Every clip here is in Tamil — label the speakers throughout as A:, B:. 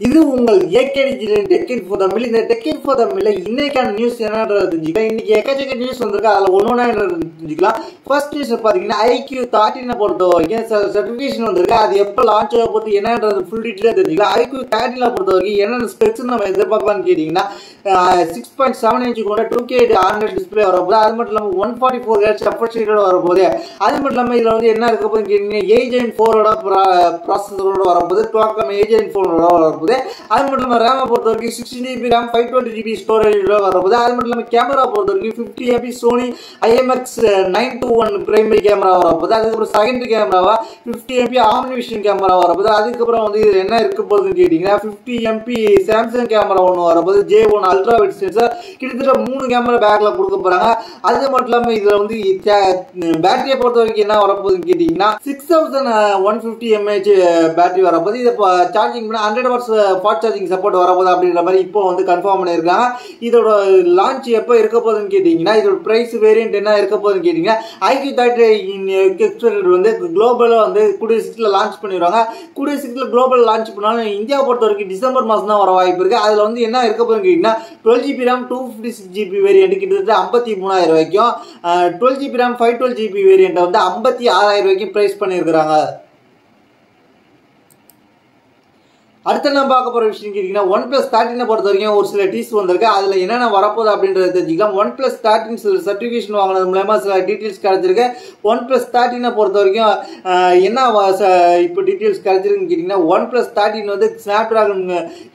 A: இது உங்கள் ஏகேடிஜிட்டல் டெக் இன்ஃபோ தமிழ். இந்த டெக் இன்ஃபோ தமிழ்ல இன்னைக்கான நியூஸ் என்னன்றது தெரிஞ்சுக்கலாம். இன்னைக்கு எக்கச்சக்க நியூஸ் வந்திருக்கு, அதில் ஒன்னொன்னா தெரிஞ்சுக்கலாம். ஃபர்ஸ்ட் நியூஸ் பார்த்தீங்கன்னா IQ13 பொறுத்த வரைக்கும் சர்டிஃபிகேஷன் வந்திருக்கு. அது எப்போ லான்ச் ஆக போது என்னன்றது ஃபுல் டீட்டெயிலாக தெரிஞ்சுக்கலாம். IQ13 பொறுத்த வரைக்கும் என்னென்ன ஸ்பெக்ஸ் நம்ம எதிர்பார்க்கலாம்னு கேட்டிங்கன்னா 6.7 இன்ச் கொண்ட 2K ஆண்ட்ராய்டு டிஸ்பிளே வரப்போது. அது மட்டும் இல்லாமல் 144 Hz ரெஃப்ரெஷ் ரேட்டோட வரப்போகுது. அது மட்டும் இல்லாமல் இதில் வந்து என்ன இருக்க போகுதுன்னு கேட்டிங்கன்னா Gen 4 ப்ராசஸரோட வரப்போகுது. Qualcomm Gen 4 வரப்போகுது. அது மட்டும் இல்லாமல் ரேமை பொறுத்த வரைக்கும் 16GB RAM 512GB ஸ்டோரேஜோட வரப்போகுது. அது மட்டும் இல்லாமல் கேமரா பொறுத்த வரைக்கும் 50MP Sony IMX 921 primary camera வரப்போகுது. அதுக்கப்புறம் செகண்டரி கேமராவா 50MP ஆம்னிவிஷன் கேமரா வரப்போகுது. அதுக்கப்புறம் வந்து இது என்ன இருக்க போகுதுன்னு கேட்டிங்கன்னா 50MP சாம்சங் கேமரா ஒன்று வரப்போகுது. J1 அல்ட்ரா வைட் சென்சார் கிட்டத்தட்ட 3 கேமரா பேக்கில் கொடுக்க போகிறாங்க. அது மட்டும் இல்லாமல் இதில் வந்து பேட்டரியை பொறுத்த வரைக்கும் என்ன வரப்போகுதுன்னு கேட்டிங்கன்னா 6150 mAh பேட்டரி வரப்போகுது. இதை சார்ஜிங் பண்ண 100 வாட்ஸ் ஃபாஸ்ட் சார்ஜிங் சப்போர்ட் வரப்போகுது அப்படின்ற மாதிரி இப்போ வந்து கன்ஃபார்ம் பண்ணியிருக்காங்க. இதோட லான்ச் எப்போ இருக்க போகுதுன்னு கேட்டிங்கன்னா இதோட ப்ரைஸ் வேரியன்ட் என்ன இருக்க போகுதுன்னு கேட்டிங்கன்னா IQ13 வந்து குளோபலாக வந்து கூடிய சீக்கிரத்தில் லான்ச் பண்ணிடுவாங்க. கூடிய சீக்கிரத்தில் குளோபல் லான்ச் பண்ணாலும் இந்தியாவை பொறுத்த வரைக்கும் டிசம்பர் மாதம் தான் வர வாய்ப்பு இருக்குது. அதில் வந்து என்ன இருக்க போகுதுன்னு கேட்டிங்கன்னா 12GB RAM 256GB வேரியன்ட் கிட்டத்தட்ட 53,000 வரைக்கும், 12GB RAM 512GB வேரியன்ட்டை வந்து 56,000 வரைக்கும் ப்ரைஸ் பண்ணியிருக்கிறாங்க. அடுத்த நம்ம பார்க்க போகிற விஷயம் கேட்டிங்கன்னா OnePlus 13 பொறுத்த வரைக்கும் ஒரு சில டீஸ் வந்திருக்கு. அதில் என்னென்ன வரப்போகுது அப்படின்றத தெரிஞ்சுக்கலாம். OnePlus 13 சில சர்டிஃபிகேஷன் வாங்கினது மூலமா சில டீட்டெயில்ஸ் கிடைச்சிருக்கு. OnePlus 13 பொறுத்த வரைக்கும் என்ன இப்போ டீட்டெயில்ஸ் கிடைச்சிருக்குன்னு கேட்டிங்கன்னா OnePlus 13 வந்து Snapdragon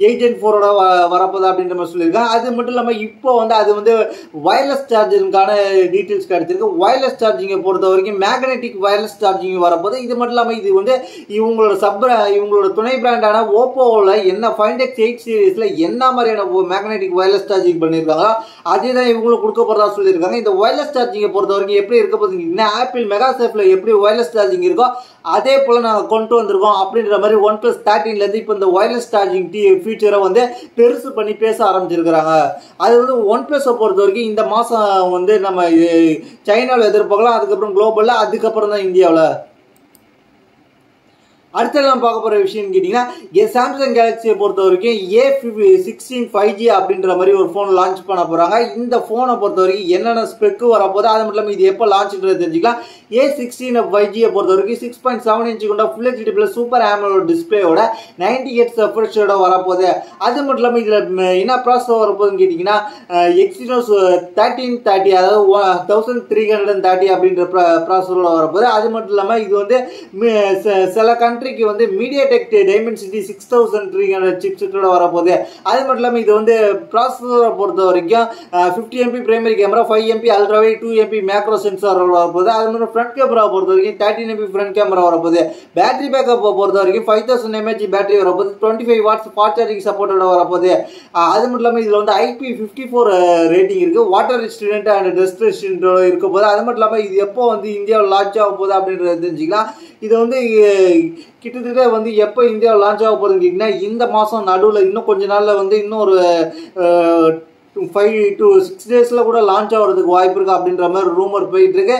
A: 8 Gen 4 வரப்போகுது அப்படின்ற மாதிரி சொல்லியிருக்காங்க. அது மட்டும் இல்லாமல் இப்போ வந்து அது வந்து வயர்லெஸ் சார்ஜருக்கான டீட்டெயில்ஸ் கிடைச்சிருக்கு. வயர்லெஸ் சார்ஜிங்கை பொறுத்த வரைக்கும் மேக்னெட்டிக் வயர்லெஸ் சார்ஜிங் வரப்போகுது. இது மட்டும் இல்லாமல் இது வந்து இவங்களோட துணை பிராண்டான ஓப்போவில் என்ன Find X8 சீரீஸில் என்ன மாதிரியான மேக்னெட்டிக் வயர்லெஸ் சார்ஜிங் பண்ணியிருக்காங்களோ அதே தான் இவங்களுக்கு கொடுக்க போகிறதா சொல்லியிருக்காங்க. இந்த வயர்லெஸ் சார்ஜிங்கை பொறுத்த வரைக்கும் எப்படி இருக்க போகுதுன்னா ஆப்பிள் மெகா சேஃப்ல எப்படி வயர்லெஸ் சார்ஜிங் இருக்கோ அதே போல் நாங்கள் கொண்டு வந்திருக்கோம் அப்படின்ற மாதிரி OnePlus 13லேருந்து இப்போ இந்த வயர்லெஸ் சார்ஜிங் ஃபீச்சரை வந்து பெருசு பண்ணி பேச ஆரம்பிச்சிருக்கிறாங்க. அது வந்து OnePlus பொறுத்த வரைக்கும் இந்த மாதம் வந்து நம்ம சைனாவில் எதிர்பார்க்கலாம். அதுக்கப்புறம் குளோபலில், அதுக்கப்புறம் தான் இந்தியாவில். அடுத்த நம்ம பார்க்க போகிற விஷயம் கேட்டிங்கன்னா சாம்சங் கேலக்சியை பொறுத்த வரைக்கும் A16 5G அப்படின்ற மாதிரி ஒரு ஃபோன் லான்ச் பண்ண போகிறாங்க. இந்த ஃபோனை பொறுத்த வரைக்கும் என்னென்ன ஸ்பெக்கு வரப்போது, அது மட்டும் இல்லாமல் இது எப்போ லான்ச்ன்றது தெரிஞ்சுக்கலாம். A16 5Gயை பொறுத்த வரைக்கும் 6.7 இன்ச் கொண்ட Full HD Plus super AMOLED டிஸ்பிளேயோட 90 Hz ரெஃப்ரெஷ் ரேட்டோட வரப்போகுது. அது மட்டும் இல்லாமல் இதில் என்ன ப்ராசஸர் வரப்போகுதுன்னு கேட்டிங்கன்னா Exynos 1330, அதாவது 1330 அப்படின்ற ப்ராசஸரோட வரப்போகுது. அது மட்டும் இல்லாமல் இது வந்து சில கண்ட்ரிக்கு வந்து MediaTek Dimensity 6300 சிப்செட்டோட வரப்போகுது. அது மட்டும் இல்லாமல் இது வந்து ப்ராசஸரை பொறுத்த வரைக்கும் 50MP primary camera, 5MP ultra wide, 2MP macro sensor வரப்போகுது. அது மட்டும் ஃப்ரண்ட் கேமரா பொறுத்த வரைக்கும் 13MP ஃப்ரண்ட் கேமரா வரப்போகுது. பேட்டரி பேக்கப்பை பொறுத்த வரைக்கும் 5000 mAh பேட்டரி வரப்போகுது. 25 வாட்ஸ் ஃபாஸ்ட் சார்ஜிங் சப்போர்ட்டோட வரப்போகுது. அது மட்டும் இல்லாமல் இதில் வந்து IP54 ரேட்டிங் இருக்குது. வாட்டர் ரெசிஸ்டன்ட் அண்ட் டஸ்ட் ரெசிஸ்டன்ட்டோட இருக்க போது. அது மட்டும் இல்லாமல் இது எப்போ வந்து இந்தியாவில் லான்ச் ஆக போகுது அப்படின்றத தெரிஞ்சுக்கலாம். இது வந்து கிட்டத்தட்ட வந்து எப்போ இந்தியாவில் லான்ச் ஆக போகுதுன்னு கேட்டிங்கன்னா இந்த மாதம் நடுவில் இன்னும் கொஞ்ச நாளில் வந்து இன்னும் ஒரு 5 to 6 டேஸில் கூட லான்ச் ஆகிறதுக்கு வாய்ப்பு இருக்குது அப்படின்ற மாதிரி ரூமர் போயிட்டு இருக்கு.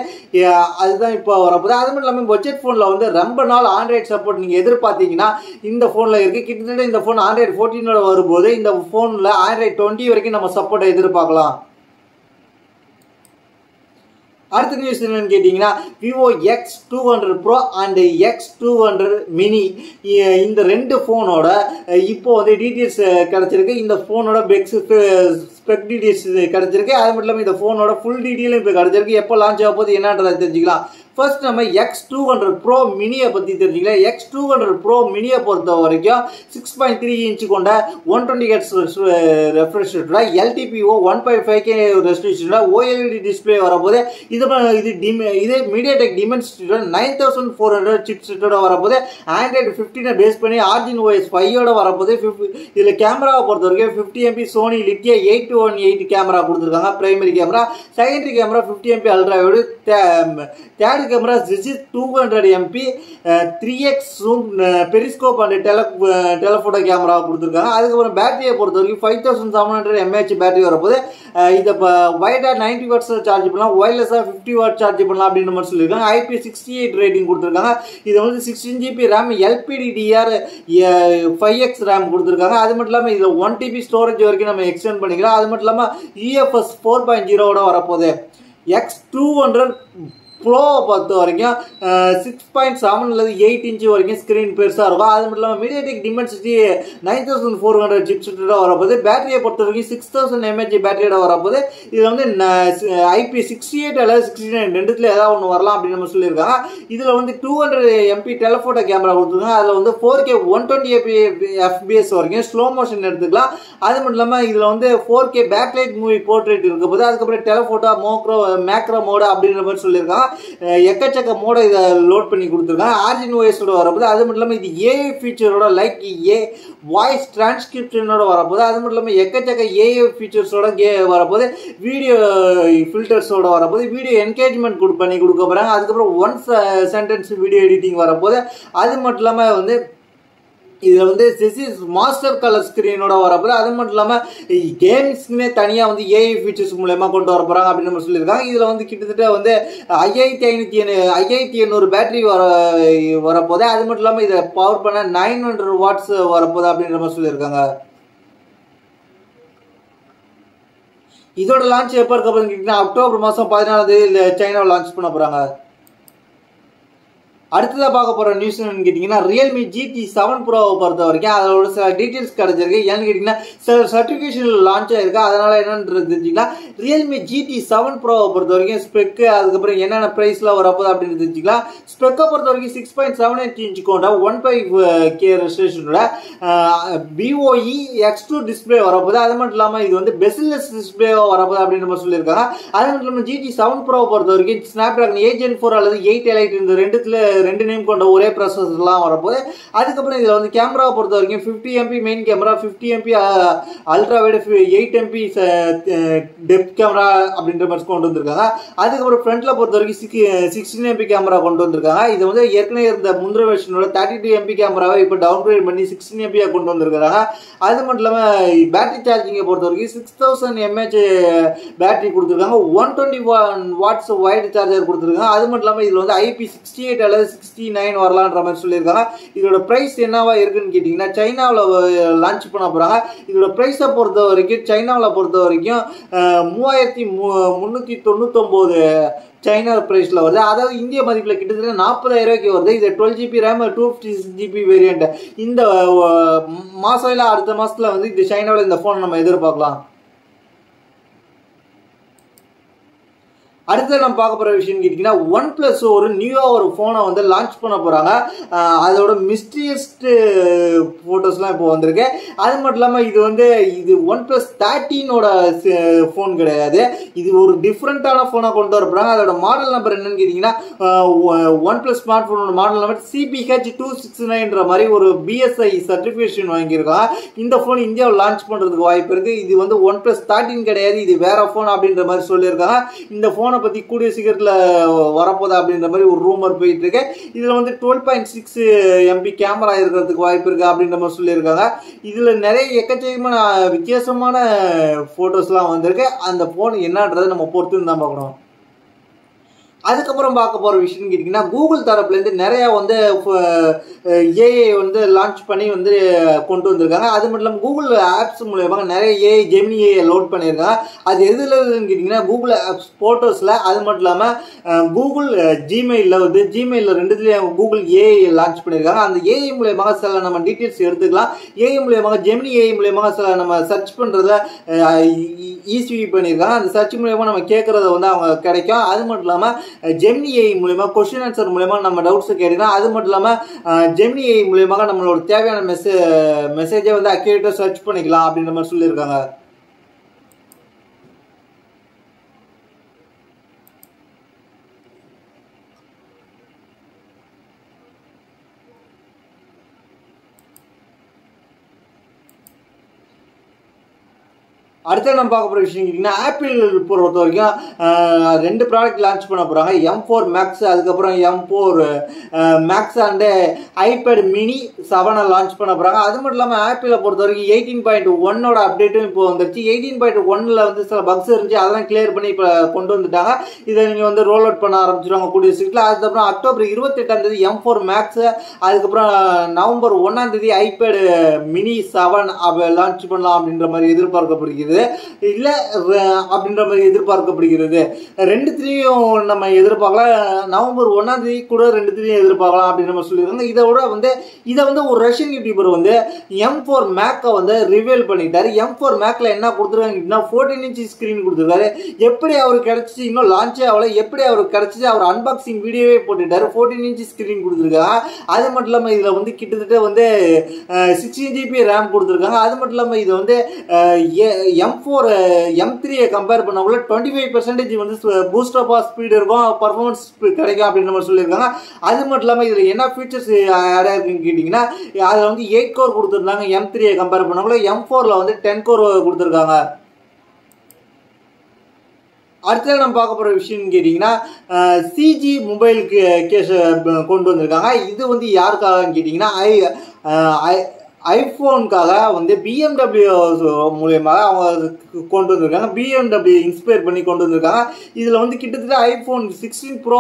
A: அதுதான் இப்போ வரப்போகுது. அது மட்டும் இல்லாமல் பட்ஜெட் ஃபோனில் வந்து ரொம்ப நாள் ஆண்ட்ராய்டு சப்போர்ட் நீங்கள் எதிர்பார்த்தீங்கன்னா இந்த ஃபோனில் இருக்குது. கிட்டத்தட்ட இந்த ஃபோன் ஆண்ட்ராய்டு 14 வரும்போது இந்த ஃபோனில் ஆண்ட்ராய்டு 20 வரைக்கும் நம்ம சப்போர்ட்டை எதிர்பார்க்கலாம். அடுத்த நியூஸ் என்னன்னு கேட்டிங்கன்னா Vivo X200 Pro and X200 Mini இந்த ரெண்டு ஃபோனோட இப்போ வந்து டீட்டெயில்ஸ் கிடச்சிருக்கு. இந்த ஃபோனோட ஸ்பெக் டீட்டெயில்ஸ் கிடச்சிருக்கு. அது மட்டும் இல்லாமல் இந்த ஃபோனோட ஃபுல் டீட்டெயிலும் இப்போ கிடச்சிருக்கு. எப்போ லான்ச் ஆக போகுது என்னன்றதை தெரிஞ்சுக்கலாம். ஃபர்ஸ்ட் நம்ம X200 Pro Miniயை பற்றி தெரிஞ்சுக்கலாம். X200 Pro Miniயை பொறுத்த வரைக்கும் 6.3 இன்ச் கொண்ட 120 Hz ரெஃப்ரெஷ் ரேட்டோட LTPO 1.5K ரெசல்யூஷனோட OLED டிஸ்பிளே வரப்போது. இது MediaTek Dimensity 9400 சிப்செட்டோட வரப்போது. Android 15 பேஸ் பண்ணி Origin OS 5ஓட வரப்போது. இதில் கேமராவை பொறுத்த வரைக்கும் 50MP Sony Lithium 818 கேமரா கொடுத்துருக்காங்க primary camera. Secondary camera 50MP ultra wide. Third back camera this is 200 MP 3x zoom periscope and telephoto camera கொடுத்துருக்காங்க. அதுக்கப்புறம் பேட்டரியை பொறுத்த வரைக்கும் 5700 mAh பேட்டரி வரப்போது. இதை வைடா 90 வாட்ஸ் சார்ஜ் பண்ணலாம், ஒயர்லெஸ்ஸாக 50 வாட் சார்ஜ் பண்ணலாம் அப்படின்ற மாதிரி சொல்லியிருக்காங்க. IP68 ரேட்டிங் கொடுத்துருக்காங்க. இது வந்து 16 GB RAM LPDDR 5X RAM கொடுத்துருக்காங்க. அது மட்டும் இல்லாமல் இதில் 1 TB ஸ்டோரேஜ் வரைக்கும் நம்ம எக்ஸ்டெண்ட் பண்ணிக்கலாம். அது மட்டும் இல்லாமல் UFS 4.0 வரப்போகுது. X200 ப்ரோவை பொறுத்த வரைக்கும் 6.7 அல்லது 8 இன்ச்சு வரைக்கும் ஸ்க்ரீன் பெருசாக இருக்கும். அது மட்டும் இல்லாமல் மீடியாடெக் டிமென்சிட்டி 9400 சிப்செட்டோட வரப்போது. பேட்டரியை பொறுத்த வரைக்கும் 6000 mAh பேட்டரியோட வரப்போது. இதில் வந்து IP68 அல்லது 69 ரெண்டுத்துல ஏதாவது ஒன்று வரலாம் அப்படின்னு நம்ம சொல்லியிருக்காங்க. இதில் வந்து 200 MP டெலஃபோட்டோ கேமரா கொடுத்துருக்காங்க. அதில் வந்து 4K 120 FPS வரைக்கும் ஸ்லோ மோஷன் எடுத்துக்கலாம். அது மட்டும் இல்லாமல் இதில் வந்து 4K பேக்லைட் மூவி போர்ட்ரேட் இருக்க போது. அதுக்கப்புறம் டெலஃபோட்டோ மேக்ரோ மோடு அப்படின்ற மாதிரி சொல்லியிருக்காங்க. எக்கச்சக்க மோட இதை லோட் பண்ணி கொடுத்துருக்காங்க. ஆர்ஜின் ஓஎஸோட வரப்போது. அது மட்டும் இல்லாமல் இது ஏஐ ஃபீச்சரோட லைக் வாய்ஸ் டிரான்ஸ்கிரிப்ஷனோட வரப்போது. அது மட்டும் இல்லாமல் எக்கச்சக்க ஏஐ ஃபீச்சர்ஸோட வரப்போது. வீடியோ ஃபில்டர்ஸோட வரப்போது. வீடியோ என்கேஜ்மெண்ட் பண்ணி கொடுக்க போகிறாங்க. அதுக்கப்புறம் ஒன் சென்டென்ஸ் வீடியோ எடிட்டிங் வரப்போது. அது மட்டும் இல்லாமல் வந்து இதில் வந்து மாஸ்டர் கலர் ஸ்க்ரீனோட வரப்போது. அது மட்டும் இல்லாமல் கேம்ஸ்க்குமே தனியாக வந்து ஏஐ ஃபீச்சர்ஸ் மூலயமா கொண்டு வர போகிறாங்க அப்படின்னு நம்ம சொல்லியிருக்காங்க. இதில் வந்து கிட்டத்தட்ட வந்து 5800 பேட்டரி வரப்போது. அது மட்டும் இல்லாமல் இதை பவர் பண்ண 900 வாட்ஸ் வரப்போகுது அப்படின்ற மாதிரி சொல்லியிருக்காங்க. இதோட லான்ச் எப்போ இருக்க போகுதுன்னு கேட்டிங்கன்னா அக்டோபர் மாதம் 14 சைனாவில் லான்ச் பண்ண போகிறாங்க. அடுத்ததாக பார்க்க போகிற நியூஸ் என்னன்னு கேட்டிங்கன்னா ரியல்மி GT7 ப்ரோவை பொறுத்த வரைக்கும் அதோட சில டீட்டெயில்ஸ் கிடச்சிருக்கு. ஏன்னு கேட்டிங்கன்னா சில சர்டிஃபிகேஷன் லான்ச் ஆகிருக்கு. அதனால் என்னன்றது தெரிஞ்சுக்கலாம். ரியல்மி GT7 ப்ரோவை பொறுத்த வரைக்கும் ஸ்பெக்கு அதுக்கப்புறம் என்னென்ன ப்ரைஸில் வரப்போகுது அப்படின்னு தெரிஞ்சுக்கலாம். ஸ்பெக்கை பொறுத்த வரைக்கும் 6.78 இன்ச் கொண்ட 1.5K ரெசல்யூஷனோட BOE X2 டிஸ்பிளே வரப்போகுது. அது மட்டும் இல்லாமல் இது வந்து பெசில்லெஸ் டிஸ்பிளேவாக வரப்போகுது அப்படின்னு நம்ம சொல்லியிருக்காங்க. அது மட்டும் இல்லாமல் GT7 ப்ரோவை பொறுத்த வரைக்கும் Snapdragon 8 Gen 4 அல்லது 8 Elite இந்த ரெண்டு நேம் கொண்ட ஒரே ப்ராசஸர்லாம் வரப்போகுது. அதுக்கப்புறம் இதில் வந்து கேமராவை பொறுத்த வரைக்கும் 50 MP main camera, 50 MP ultra wide, 8 MP depth camera அப்படின்ற மாதிரி கொண்டு வந்திருக்காங்க. அதுக்கப்புறம் ஃப்ரண்ட்டில் பொறுத்த வரைக்கும் 16 MP கேமரா கொண்டு வந்திருக்காங்க. இது வந்து ஏற்கனவே இருந்த முந்திர வெர்ஷனோட 32 MP கேமராவை இப்போ டவுன்கிரேட் பண்ணி 16 MP கொண்டு வந்திருக்காங்க. அது மட்டும் இல்லாமல் பேட்டரி சார்ஜிங்கை பொறுத்த வரைக்கும் 6000 mAh பேட்டரி கொடுத்துருக்காங்க. 121 வாட்ஸ் வைடு சார்ஜர் கொடுத்துருக்காங்க. அது மட்டும் இல்லாமல் இதில் வந்து IP68 அல்லது 69 வரலான்ற மாதிரி சொல்லியிருக்காங்க. இதோட பிரைஸ் என்னவா இருக்குன்னு கேட்டிங்கன்னா சைனாவில் லான்ச் பண்ண போகிறாங்க. இதோட பிரைஸை பொறுத்த வரைக்கும் சைனாவில் பொறுத்த வரைக்கும் 3399 சைனா பிரைஸில் வருது. அதாவது இந்திய மதிப்பில் கிட்டத்தட்ட 40,000 ரூபாய்க்கு வருது. இது 12 GB RAM 256 GB வேரியண்ட். இந்த மாதம் இல்லை அடுத்த மாதத்தில் வந்து இந்த சைனாவில் இந்த ஃபோன் நம்ம எதிர்பார்க்கலாம். அடுத்து நம்ம பார்க்க போகிற விஷயம் கேட்டிங்கன்னா OnePlus ஒரு நியூவாக ஒரு ஃபோனை வந்து லான்ச் பண்ண போகிறாங்க. அதோட மிஸ்டீரியஸ்ட் ஃபோட்டோஸ்லாம் இப்போ வந்திருக்கு. அது மட்டும் இல்லாமல் இது OnePlus 13ஓட ஃபோன் கிடையாது. இது ஒரு டிஃப்ரெண்ட்டான ஃபோனை கொண்டு வர போகிறாங்க. அதோட மாடல் நம்பர் என்னன்னு கேட்டிங்கன்னா OnePlus ஸ்மார்ட் ஃபோனோட மாடல் நம்பர் CPH269 மாதிரி ஒரு BSI சர்டிஃபிகேஷன் வாங்கியிருக்காங்க. இந்த ஃபோன் இந்தியாவில் லான்ச் பண்ணுறதுக்கு வாய்ப்பு இருக்குது. இது வந்து OnePlus 13 கிடையாது, இது வேற ஃபோன் அப்படின்ற மாதிரி சொல்லியிருக்காங்க. இந்த ஃபோனை பற்றி கூடிய சீக்கிரத்தில் வரப்போதா அப்படின்ற மாதிரி ஒரு ரூமர் போயிட்டு இருக்கு. இதில் வந்து 12.6 MP கேமரா இருக்கிறதுக்கு வாய்ப்பு இருக்கு அப்படின்ற மாதிரி சொல்லியிருக்காங்க. இதில் நிறைய எக்கச்சக்கமான வித்தியாசமான ஃபோட்டோஸ்லாம் வந்திருக்கு. அந்த ஃபோன் என்னன்றதை நம்ம பொறுத்து தான் பார்க்கணும். அதுக்கப்புறம் பார்க்க போகிற விஷயம் கேட்டிங்கன்னா கூகுள் தரப்புலேருந்து நிறையா வந்து ஏஐ வந்து லான்ச் பண்ணி வந்து கொண்டு வந்திருக்காங்க. அது மட்டும் இல்லாமல் கூகுள் ஆப்ஸ் மூலயமா நிறைய ஏஐ ஜெமினி ஏஐ லோட் பண்ணியிருக்காங்க. அது எதுலன்னு கேட்டிங்கன்னா கூகுள் ஆப்ஸ் ஃபோட்டோஸில், அது மட்டும் இல்லாமல் கூகுள் ஜிமெயிலில் ரெண்டுத்துலேயும் கூகுள் ஏஐ லான்ச் பண்ணியிருக்காங்க. அந்த ஏஐ மூலயமாக சில நம்ம டீட்டெயில்ஸ் எடுத்துக்கலாம். ஏஐ மூலயமாக ஜெமினி ஏஐ மூலயமாக சில நம்ம சர்ச் பண்ணுறத ஈஸி பண்ணியிருக்காங்க. அந்த சர்ச் மூலயமா நம்ம கேட்குறத வந்து அவங்க கிடைக்கும். அது மட்டும் இல்லாமல் ஜெமினி ஏஐ மூலமா கொஸ்டின் ஆன்சர் மூலமா நம்ம டவுட்ஸ் கேட்கலாம். அது மட்டும் இல்லாமல் ஜெமினி ஏஐ மூலமாக நம்மளோட தேவையான மெசேஜை வந்து அக்யூரேட்டாக சர்ச் பண்ணிக்கலாம் அப்படின்ற மாதிரி சொல்லியிருக்காங்க. அடுத்த நம்ம பார்க்க போகிற விஷயம் கேட்டிங்கன்னா ஆப்பிள் பொறுத்த வரைக்கும் 2 ப்ராடக்ட் லான்ச் பண்ண போகிறாங்க. M4 Max, அதுக்கப்புறம் M4 Max and iPad mini 7 launch பண்ண போகிறாங்க. அது மட்டும் இல்லாமல் ஆப்பிளை பொறுத்த வரைக்கும் 18.1 அப்டேட்டும் இப்போ வந்துருச்சு. 18.1 வந்து சில பக்ஸ் இருந்துச்சு, அதெல்லாம் கிளியர் பண்ணி இப்போ கொண்டு வந்துட்டாங்க. இதை நீங்கள் வந்து ரோல் அவுட் பண்ண ஆரம்பிச்சிருவாங்க கூடிய சீக்கிரத்தில். அதுக்கப்புறம் அக்டோபர் 28 M4 Max, அதுக்கப்புறம் நவம்பர் 1 iPad mini 7 லான்ச் பண்ணலாம் அப்படின்ற மாதிரி எதிர்பார்க்கப்படுகிறது. இல்ல அப்படின்ற மாதிரி எதிர்பார்க்கப்படுகிறது. 2-3 நம்ம எதிர்பார்க்கலாம். நவம்பர் 1 கூட 2-3 எதிர்பார்க்கலாம் அப்படின்னு நம்ம சொல்லியிருக்காங்க. இதை வந்து ஒரு ரஷ்யன் யூடியூபர் வந்து M4 Mac வந்து ரிவீல் பண்ணிட்டாரு. M4 Macல என்ன கொடுத்துருக்காங்கன்னா 14 இன்ச் ஸ்கிரீன் கொடுத்துருக்காரு. எப்படி அவருக்கு கிடைச்சிச்சு, இன்னும் லான்ச்சே ஆகல, எப்படி அவருக்கு கிடைச்சிச்சு, அவர் அன்பாக்சிங் வீடியோவே போட்டுட்டாரு. 14 இன்ச் ஸ்கிரீன் கொடுத்துருக்காங்க. அது மட்டும் இல்லாமல் இதில் வந்து கிட்டத்தட்ட வந்து 16 GB ரேம் கொடுத்துருக்காங்க. அது மட்டும் இல்லாமல் இது வந்து M4 M3 கம்பேர் பண்ணக்குள்ள 25% வந்து பூஸ்ட் அப் ஸ்பீடு இருக்கும், பர்ஃபார்மன்ஸ் கிடைக்கும் அப்படின்னு நம்ம சொல்லியிருக்காங்க. அது மட்டும் இல்லாமல் இதில் என்ன ஃபீச்சர்ஸ் ஆட் ஆயிருக்குன்னு கேட்டிங்கன்னா, அதில் வந்து 8 கோர் கொடுத்துருந்தாங்க. M3 கம்பேர் பண்ணக்குள்ள M4ல வந்து 10 கோர் கொடுத்துருக்காங்க. அடுத்தது நம்ம பார்க்க போகிற விஷயம்னு கேட்டிங்கன்னா, சிஜி மொபைல் கேஸ் கொண்டு வந்திருக்காங்க. இது வந்து யாருக்காகன்னு கேட்டிங்கன்னா ஐஃபோனுக்காக வந்து BMW மூலியமாக அவங்க கொண்டு வந்திருக்காங்க. BMW இன்ஸ்பயர் பண்ணி கொண்டு வந்திருக்காங்க. இதில் வந்து கிட்டத்தட்ட iPhone 16 Pro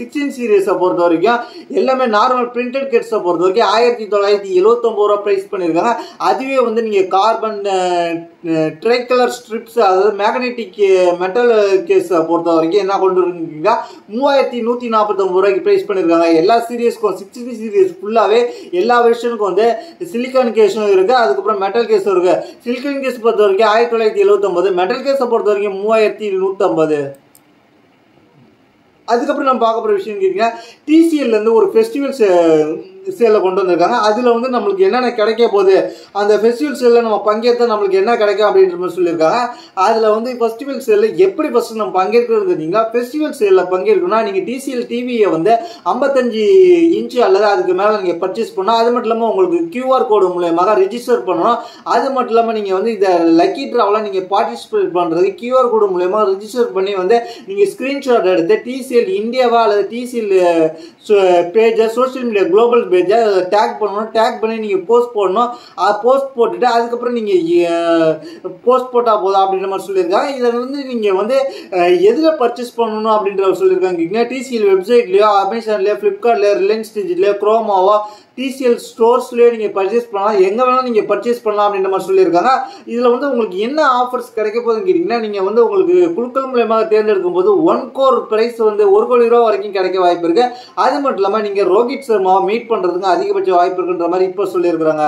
A: 16 சீரீஸை பொறுத்த வரைக்கும் எல்லாமே நார்மல் பிரிண்டட் கேட்ஸை பொறுத்த வரைக்கும் 1979 ரூபா ப்ரைஸ் பண்ணியிருக்காங்க. அதுவே வந்து நீங்கள் கார்பன் ட்ரைகலர் ஸ்ட்ரிப்ஸ், அதாவது மேக்னெட்டிக் மெட்டல் கேஸை பொறுத்த வரைக்கும் என்ன கொண்டு இருக்கீங்கன்னா 3149 ரூபாய்க்கு ப்ரைஸ் பண்ணியிருக்காங்க. எல்லா சீரீஸ்க்கும் 16 சீரீஸ் ஃபுல்லாகவே எல்லா வெர்ஷனுக்கும் வந்து சிலிக்கான் கேஸும் இருக்கு, அதுக்கப்புறம் மெட்டல் கேஸும் இருக்கு. சிலிக்கான் கேஸ் பொறுத்த வரைக்கும் 1979, மெட்டல் கேஸை பொறுத்த வரைக்கும் 3150. அதுக்கப்புறம் நம்ம பார்க்க போகிற விஷயம் கேட்டிங்கன்னா, TCLலேருந்து ஒரு ஃபெஸ்டிவல் சேலை கொண்டு வந்திருக்காங்க. அதில் வந்து நம்மளுக்கு என்னென்ன கிடைக்க போகுது, அந்த ஃபெஸ்டிவல் சேலில் நம்ம பங்கேற்ற நம்மளுக்கு என்ன கிடைக்கும் அப்படின்ற மாதிரி சொல்லியிருக்காங்க. அதில் வந்து ஃபெஸ்டிவல் சேலில் எப்படி ஃபஸ்ட்டு நம்ம பங்கேற்கிறது, நீங்கள் ஃபெஸ்டிவல் சேலில் பங்கேற்கணும்னா நீங்கள் TCL டிவியை வந்து 55 இன்ச்சு அல்லது அதுக்கு மேலே நீங்கள் பர்ச்சேஸ் பண்ணணும். அது மட்டும் இல்லாமல் உங்களுக்கு QR கோடு மூலமாக ரெஜிஸ்டர் பண்ணணும். அது மட்டும் இல்லாமல் நீங்கள் வந்து இதை லக்கி ட்ராவில் நீங்கள் பார்ட்டிசிபேட் பண்ணுறது QR கோடு மூலமாக ரெஜிஸ்டர் பண்ணி வந்து நீங்கள் ஸ்க்ரீன்ஷாட் எடுத்து TCL இந்தியாவா அல்லது TCL பேஜை சோஷியல் மீடியா குளோபல் பேஜை டேக் பண்ணணும். டேக் பண்ணி நீங்கள் போஸ்ட் போடணும். போஸ்ட் போட்டுட்டு அதுக்கப்புறம் நீங்கள் போஸ்ட் போட்டால் போதும் அப்படின்ற மாதிரி சொல்லியிருக்காங்க. இதில் வந்து நீங்கள் வந்து எதில் பர்ச்சேஸ் பண்ணணும் அப்படின்ற சொல்லியிருக்காங்க. TCL வெப்சைட்லையோ, அமேசான்லையோ, ஃப்ளிப்கார்ட்லையோ, ரிலையன்ஸ் டிஜிட்லையோ, குரோமாவோ, TCL ஸ்டோர்ஸ்லேயே நீங்கள் பர்ச்சேஸ் பண்ணலாம். எங்கே வேணாலும் நீங்கள் பர்ச்சேஸ் பண்ணலாம் அப்படின்ற மாதிரி சொல்லியிருக்காங்க. இதில் வந்து உங்களுக்கு என்ன ஆஃபர்ஸ் கிடைக்க போகுதுன்னு கேட்டிங்கன்னா, நீங்கள் வந்து உங்களுக்கு குழுக்கள் மூலமாக தேர்ந்தெடுக்கும் போது 1 கோர் ப்ரைஸ் வந்து 1 கோடி ரூபா வரைக்கும் கிடைக்க வாய்ப்பு இருக்குது. அது மட்டும் இல்லாமல் நீங்கள் ரோஹித் சர்மாவை மீட் பண்ணுறதுக்கு அதிகபட்ச வாய்ப்பு இருக்குன்ற மாதிரி இப்போ சொல்லியிருக்கிறாங்க.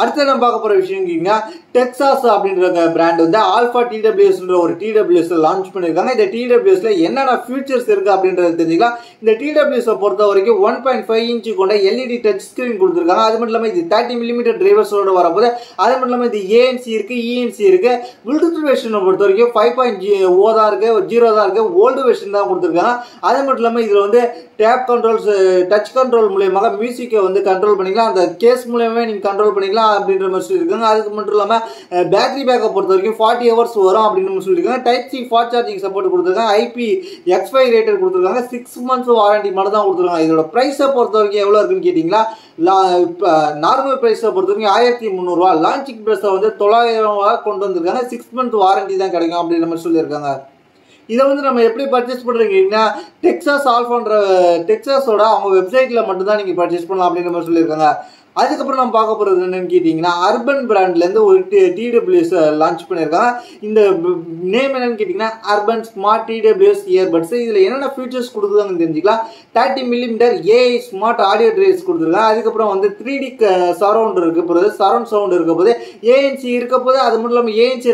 A: அடுத்து நம்ம பார்க்க போகிற விஷயம் கேட்டிங்கன்னா, டெக்சாஸ் அப்படின்ற பிராண்ட் வந்து ஆல்ஃபா TWSன்ற ஒரு TWS லான்ச் பண்ணியிருக்காங்க. இந்த TWSல என்னென்ன ஃபீச்சர்ஸ் இருக்குது அப்படின்றத தெரிஞ்சுக்கலாம். இந்த TWSஐ பொறுத்த வரைக்கும் 1.5 இன்ச்சு கொண்ட LED டச் ஸ்க்ரீன் கொடுத்துருக்காங்க. அது மட்டும் இல்லாமல் இது 30 mm டிரைவர்ஸோட வரப்போது. அது மட்டும் இல்லாமல் இது ANC இருக்குது, ENC இருக்குது. ப்ளூடூத் வெர்ஷனை பொறுத்த வரைக்கும் 5.0 தான் இருக்குது, 0 தான் இருக்குது, ஓல்டு வெர்ஷன் தான் கொடுத்துருக்காங்க. அது மட்டும் இல்லாமல் இதில் வந்து டேப் கண்ட்ரோல்ஸ், டச் கண்ட்ரோல் மூலியமாக மியூசிக்கை வந்து கண்ட்ரோல் பண்ணிக்கலாம். அந்த கேஸ் மூலியமாக நீங்கள் கண்ட்ரோல் பண்ணிக்கலாம் அப்படின்ற மாதிரி சொல்லியிருக்காங்க. அதுக்கு மட்டும் இல்லாமல் பேட்டரி பேக்கை பொறுத்த வரைக்கும் 40 ஹவர்ஸ் வரும் அப்படின்னு சொல்லியிருக்காங்க. Type C fast charging support கொடுத்துருக்காங்க. IPX5 ரேட்டர் கொடுத்துருக்காங்க. 6 months வாரண்டி மட்டும் தான் கொடுத்துருக்காங்க. இதோட ப்ரைஸை பொறுத்த வரைக்கும் எவ்வளோ இருக்குன்னு கேட்டிங்களா, இப்போ நார்மல் ப்ரைஸை பொறுத்த வரைக்கும் 1300 ரூபா, லான்ச்சிங் ப்ரைஸை வந்து 900 ரூபா கொண்டு வந்திருக்காங்க. 6 month வாரண்டி தான் கிடைக்கும் அப்படின்ற மாதிரி சொல்லியிருக்காங்க. இதை வந்து நம்ம எப்படி பர்ச்சேஸ் பண்ணுறீங்கன்னா, டெக்சாஸ் ஆல்ஃபான்ற டெக்சாஸோட அவங்க வெப்சைட்டில் மட்டும்தான் நீங்கள் பர்ச்சேஸ் பண்ணலாம் அப்படின்ற மாதிரி சொல்லியிருக்காங்க. அதுக்கப்புறம் நம்ம பார்க்க போகிறது என்னன்னு கேட்டிங்கன்னா, அர்பன் பிராண்ட்லேருந்து ஒரு TWS லான்ச் பண்ணியிருக்காங்க. இந்த நேம் என்னன்னு கேட்டிங்கன்னா, அர்பன் ஸ்மார்ட் TWS இயர்பட்ஸ். இதில் என்னென்ன ஃபீச்சர்ஸ் கொடுக்குறாங்கன்னு தெரிஞ்சுக்கலாம். 30 mm AI smart audio trace கொடுத்துருக்காங்க. அதுக்கப்புறம் வந்து 3D சரவுண்ட் இருக்க போது, சரவுண்ட் சவுண்ட் இருக்க போது, ANC இருக்க போது. அது மட்டும் இல்லாமல் ANC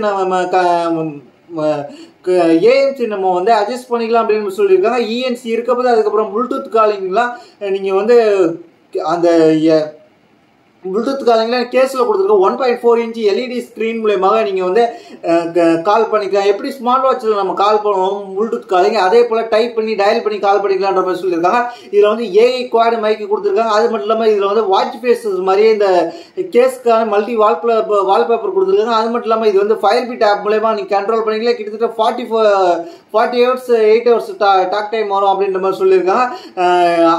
A: நம்ம வந்து அட்ஜஸ்ட் பண்ணிக்கலாம் அப்படின்னு சொல்லியிருக்காங்க. ENC இருக்க போது. அதுக்கப்புறம் ப்ளூடூத் காலிங்லாம் நீங்கள் வந்து அந்த ப்ளூடூத் காலிங்ல கேஸில் கொடுத்துருக்க 1.4 இன்ச் எல்இடி ஸ்க்ரீன் மூலமாக நீங்கள் வந்து கால் பண்ணிக்கலாம். எப்படி ஸ்மார்ட் வாட்சில் நம்ம கால் பண்ணுவோம் ப்ளூடூத் காலிங், அதே போல் டைப் பண்ணி டயல் பண்ணி கால் பண்ணிக்கலான்ற மாதிரி சொல்லியிருக்காங்க. இதில் வந்து ஏஐ குவாட் மைக்கு கொடுத்துருக்காங்க. அது மட்டும் இல்லாமல் இதில் வந்து வாட்ச் ஃபேஸஸ் மாதிரியே இந்த கேஸ்க்கான மல்டி வால்பேப்பர் கொடுத்துருக்காங்க. அது மட்டும் இல்லாமல் இது வந்து ஃபயர்பீட் ஆப் மூலயமா நீங்கள் கண்ட்ரோல் பண்ணிக்கலாம். கிட்டத்தட்ட 40 ஹவர்ஸ் 8 ஹவர்ஸ் டாக் டைம் வரும் அப்படின்ற மாதிரி சொல்லியிருக்காங்க.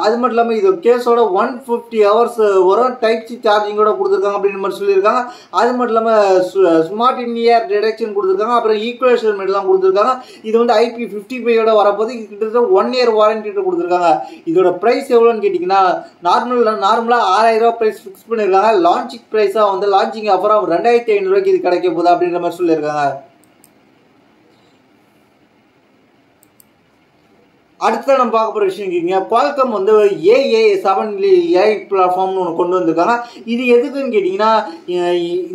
A: அது மட்டும் இல்லாமல் இது கேஸோட 150 ஹவர்ஸ் வரும். டைப் சி சார்ஜிங்கோட கொடுத்துருக்காங்க அப்படின்ற மாதிரி சொல்லியிருக்காங்க. அது மட்டும் இல்லாமல் ஸ்மார்ட் இன் இயர் டிடெக்ஷன் கொடுத்துருக்காங்க. அப்புறம் ஈக்குவலேஷன் மெட்டெல்லாம் கொடுத்துருக்காங்க. இது வந்து IP55 வரப்போது கிட்டத்தட்ட 1 இயர் வாரண்டி கொடுத்துருக்காங்க. இதோட பிரைஸ் எவ்வளோன்னு கேட்டிங்கன்னா நார்மலாக 6000 ரூபா பிரைஸ் ஃபிக்ஸ் பண்ணியிருக்காங்க. லான்ச்சிங் ப்ரைஸாக வந்து லான்ச்சிங் ஆஃபராக 2500 இது கிடைக்க போகுது அப்படின்ற மாதிரி சொல்லியிருக்காங்க. அடுத்த நம்ம பார்க்க போகிற விஷயம் கேட்டீங்க, குவால்காம் வந்து AA7 பிளாட்ஃபார்ம்னு ஒன்று கொண்டு வந்திருக்காங்க. இது எதுக்குன்னு கேட்டிங்கன்னா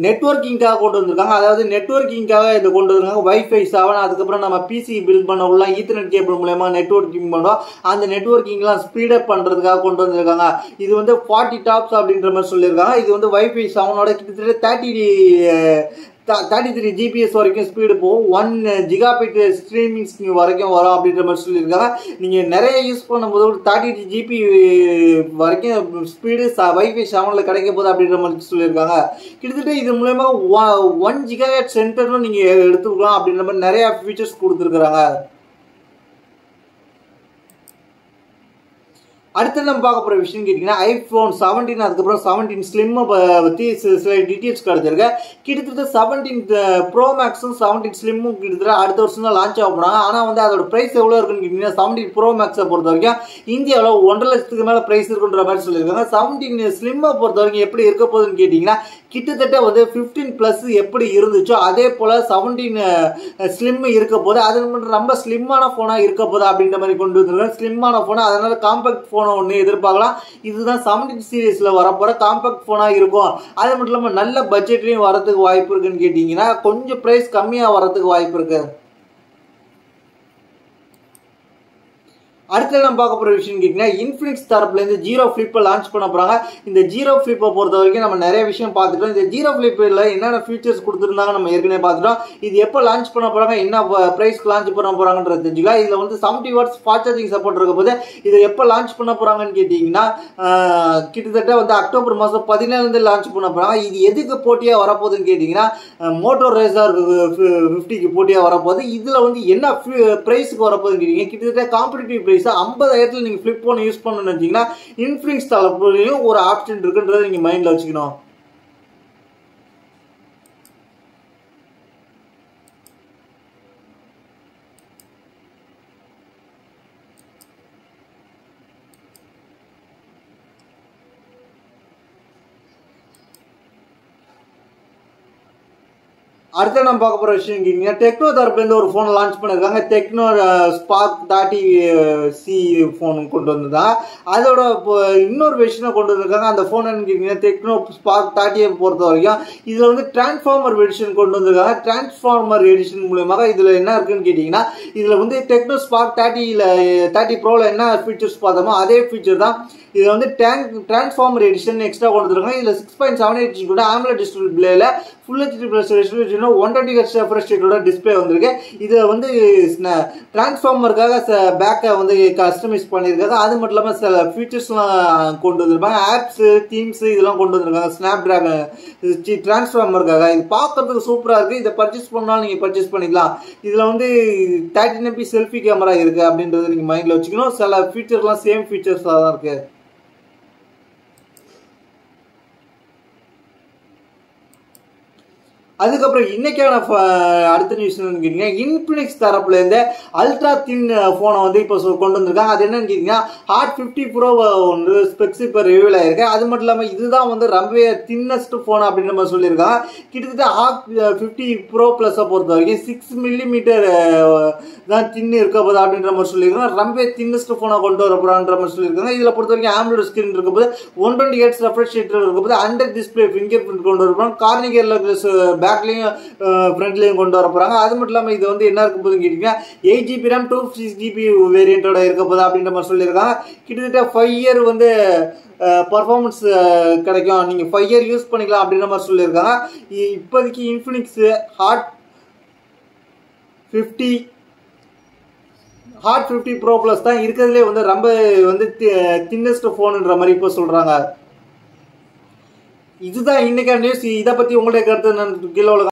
A: நெட்வொர்க்கிங்காக கொண்டு வந்திருக்காங்க. அதாவது நெட்வொர்க்கிங்காக இதை கொண்டு வந்திருக்காங்க. Wi-Fi 7 அதுக்கப்புறம் நம்ம பிசி பில்ட் பண்ண உள்ள ஈத்தர்நெட் கேபிள் மூலமா நெட்வொர்க்கிங் பண்ணுறோம். அந்த நெட்வொர்க்கிங்லாம் ஸ்பீடப் பண்ணுறதுக்காக கொண்டு வந்திருக்காங்க. இது வந்து 40 டாப்ஸ் அப்படின்ற மாதிரி சொல்லியிருக்காங்க. இது வந்து Wi-Fi 7 கிட்டத்தட்ட 33 GPS வரைக்கும் ஸ்பீடு போகும். 1 GB ஸ்ட்ரீமிங் வரைக்கும் வரும் அப்படின்ற மாதிரி சொல்லியிருக்காங்க. நீங்கள் நிறைய யூஸ் பண்ணும்போது 33 GB வரைக்கும் ஸ்பீடு Wi-Fi 7 கிடைக்க போகுது அப்படின்ற மாதிரி சொல்லியிருக்காங்க. கிட்டத்தட்ட இது மூலயமா 1 GHz சென்டர்னு நீங்கள் எடுத்துக்கலாம் அப்படின்ற மாதிரி நிறைய ஃபீச்சர்ஸ் கொடுத்துருக்குறாங்க. அடுத்து நம்ம பார்க்க போகிற விஷயம் கேட்டிங்கன்னா iPhone 17 அதுக்கப்புறம் 17 ஸ்லிம்மை பற்றி சில டீட்டெயில்ஸ் கிடச்சிருக்கு. கிட்டத்தட்ட 17 ப்ரோ மேக்ஸும் 17 ஸ்லிம்மும் கிட்டத்தட்ட அடுத்த வருஷம் தான் லான்ச் ஆக போகிறாங்க. ஆனால் வந்து அதோட ப்ரைஸ் எவ்வளோ இருக்குன்னு கேட்டிங்கன்னா 17 ப்ரோ மேக்ஸை பொறுத்த வரைக்கும் இந்தியாவில் 1.5 லட்சத்துக்கு மேலே ப்ரைஸ் இருக்குன்ற மாதிரி சொல்லியிருக்காங்க. 17 ஸ்லிம்மை பொறுத்த வரைக்கும் எப்படி இருக்க போகுதுன்னு கேட்டிங்கன்னா கிட்டத்தட்ட வந்து 15+ எப்படி இருந்துச்சோ அதே போல் 17 ஸ்லிம் இருக்க போது. அது மட்டும் ரொம்ப ஸ்லிம்மான ஃபோனாக இருக்க போது அப்படின்ற மாதிரி கொண்டு வந்துருக்காங்க. ஸ்லிம்மான ஃபோனாக, அதனால காம்பேக்ட் ஃபோன் ஒன்று எதிர்பார்க்கலாம். இதுதான் 17 சீரீஸ்ல வரப்போற காம்பேக்ட் போனா இருக்கும். அது மட்டும் இல்லாம நல்ல பட்ஜெட்லயும் வரதுக்கு வாய்ப்பு இருக்குன்னு கேட்டீங்கன்னா கொஞ்சம் பிரைஸ் கம்மியா வரதுக்கு வாய்ப்பு இருக்கு. அடுத்து நம்ம பார்க்க போகிற விஷயம் கேட்டிங்கன்னா இன்ஃபினிக்ஸ் தரப்புலேருந்து ஜீரோ ஃப்ளிப்பை லான்ச் பண்ண போகிறாங்க. இந்த ஜீரோ ஃப்ளிப்பை பொறுத்த வரைக்கும் நம்ம நிறைய விஷயம் பார்த்துட்டோம். இந்த ஜீரோ ஃப்ளிப்பில் என்னென்ன ஃபீச்சர்ஸ் கொடுத்துருந்தாங்க நம்ம ஏற்கனவே பார்த்துட்டோம். இது எப்போ லான்ச் பண்ண போகிறாங்க, என்ன ப்ரைஸ்க்கு லான்ச் பண்ண போகிறாங்கன்றது தெரிஞ்சுக்கலாம். இதில் வந்து 70 வாட்ஸ் ஃபாஸ்ட் சார்ஜிங் சப்போர்ட் இருக்க போது இதை எப்போ லான்ச் பண்ண போகிறாங்கன்னு கேட்டிங்கன்னா கிட்டத்தட்ட வந்து அக்டோபர் மாதம் 17 லான்ச் பண்ண போகிறாங்க. இது எதுக்கு போட்டியாக வரப்போகுதுன்னு கேட்டிங்கன்னா மோட்டோ ரேசர் 50க்கு போட்டியாக வரப்போகுது. இதில் வந்து என்ன ப்ரைஸுக்கு வரப்போகுதுன்னு கேட்டிங்கன்னா கிட்டத்தட்ட காம்படிட்டிவ் ப்ரைஸ் 50,000 நீங்க ஃபிளிப் போன் யூஸ் பண்ணணும்னு நினைச்சீங்கன்னா இன்ஃபினிக்ஸ் தரப்புலயும் ஒரு ஆப்ஷன் இருக்குன்றதை நீங்க மைண்ட்ல வச்சுக்கணும். அடுத்து நம்ம பார்க்க போகிற விஷயம் கேட்டிங்கன்னா டெக்னோ தரப்புலேருந்து ஒரு ஃபோன் லான்ச் பண்ணியிருக்காங்க. டெக்னோ ஸ்பார்க் 30C ஃபோன் கொண்டு வந்திருந்தாங்க. அதோட இன்னொரு வெர்ஷனை கொண்டு வந்திருக்காங்க. அந்த ஃபோன் கேட்டிங்கன்னா டெக்னோ ஸ்பார்க் 30 பொறுத்த வரைக்கும் இதில் வந்து டிரான்ஸ்ஃபார்மர் எடிஷன் கொண்டு வந்திருக்காங்க. டிரான்ஸ்ஃபார்மர் எடிஷன் மூலமாக இதில் என்ன இருக்குன்னு கேட்டிங்கன்னா இதில் வந்து டெக்னோ ஸ்பார்க் 30 ப்ரோவில் என்ன ஃபீச்சர்ஸ் பார்த்தோமோ அதே ஃபீச்சர் தான். இதில் வந்து டிரான்ஸ்ஃபார்மர் எடிஷன் எக்ஸ்ட்ரா கொண்டு வந்திருக்காங்க. இதில் 6.78 கூட AMOLED டிஸ்பிளேல full HD plus resolution 120 Hz refresh ரேட்டோட டிஸ்பிளே வந்திருக்கு. இதை வந்து டிரான்ஸ்ஃபார்மருக்காக பேக்கை வந்து கஸ்டமைஸ் பண்ணியிருக்காங்க. அது மட்டும் இல்லாமல் சில ஃபீச்சர்ஸ்லாம் கொண்டு வந்திருப்பாங்க. ஆப்ஸ் தீம்ஸ் இதெல்லாம் கொண்டு வந்திருக்காங்க. ஸ்னாப் டிராகன் டிரான்ஸ்ஃபார்மருக்காக இது பார்க்கறதுக்கு சூப்பராக இருக்குது. இதை பர்ச்சேஸ் பண்ணாலும் நீங்கள் பர்ச்சேஸ் பண்ணிக்கலாம். இதில் வந்து 13 MP செல்ஃபி கேமரா இருக்குது அப்படின்றத நீங்கள் மைண்டில் வச்சுக்கணும். சில ஃபீச்சர்ஸ்லாம் சேம் ஃபீச்சர்ஸாக தான் இருக்குது. அதுக்கப்புறம் இன்னைக்கான அடுத்த நியூஸ் கேட்டீங்கன்னா இன்ஃபினிக்ஸ் தரப்புல இருந்து அல்ட்ரா தின் போனை வந்து இப்போ கொண்டு வந்திருக்காங்க. அது என்னன்னு கேட்டீங்கன்னா ஹாட் 50 ப்ரோ ஒன்று ஸ்பெக்ஸ் இப்போ ரிவ்யூல இருக்கு. அது மட்டும் இல்லாமல் இதுதான் வந்து ரொம்ப தின்னஸ்ட் போன் அப்படின்ற மாதிரி சொல்லியிருக்காங்க. கிட்டத்தட்ட ஹாட் 50 ப்ரோ பிளஸை பொறுத்த வரைக்கும் 6 மில்லிமீட்டர் தான் தின்னு இருக்க போது அப்படின்ற மாதிரி சொல்லியிருக்காங்க. ரொம்ப தின்னஸ்ட் போனை கொண்டு வர போறான்ற மாதிரி சொல்லியிருக்காங்க. இதில் பொறுத்த வரைக்கும் AMOLED ஸ்கிரீன் இருக்க போது 120 Hz ரெஃப்ரெஷ் ரேட் இருக்க போது அண்டர் டிஸ்பிளே ஃபிங்கர் பிரிண்ட் கொண்டு வரப்போம். கார்னிகர்ல பேக்லேயும் ஃப்ரண்ட்லேயும் கொண்டு வர போகிறாங்க. அது மட்டும் இல்லாமல் இது வந்து என்ன இருக்க போகுதுன்னு கேட்டிங்கன்னா 8GB RAM 256GB வேரியண்ட்டோட இருக்க போகுது அப்படின்ற மாதிரி சொல்லியிருக்காங்க. கிட்டத்தட்ட 5 இயர் வந்து பர்ஃபார்மன்ஸ் கிடைக்கும், நீங்கள் 5 இயர் யூஸ் பண்ணிக்கலாம் அப்படின்ற மாதிரி சொல்லியிருக்காங்க. இப்போதைக்கு இன்ஃபினிக்ஸ் ஹாட் 50 ப்ரோ ப்ளஸ் தான் இருக்கிறதுலே வந்து ரொம்ப வந்து தின்னஸ்ட் ஃபோனுன்ற மாதிரி இப்போ சொல்கிறாங்க. இதுதான் இன்னைக்கான நியூஸ். இதை பற்றி உங்களுடைய கருத்து கீழே